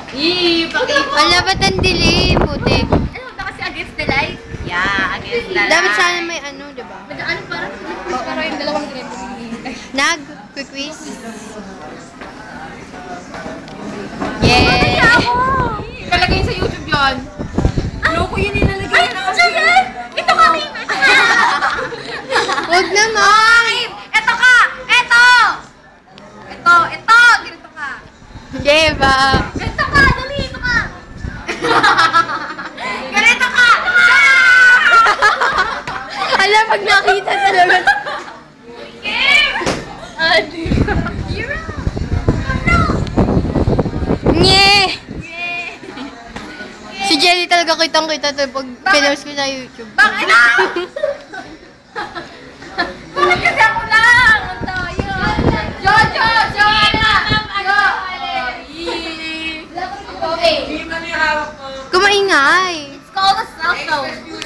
Wala ba't ang dilim? Putik. Ano ba kasi against the light? Yeah, against the light. Dapat sana may ano, diba? Ano parang? Pero yung dalawang grade. Quick-quiz. Yeah! Ikalagay sa YouTube yun. Loko yun nilalagay. Ay, ito yan! Ito ka, Kim! Huwag naman! Ito ka! Ito! Ito! Ganito ka! Diba? Ganito ka! Dali! Ito ka! Ganito ka! Alam, pag nakita talaga. Kim! Adi! You're out! Nye! Si Jelly talaga kitang-kita to pag pinost ko sa YouTube. Bakit na? Bakit kasi ako lang? Ang tayo. Jojo! Okay. Kumaingay! It's called a cell phone.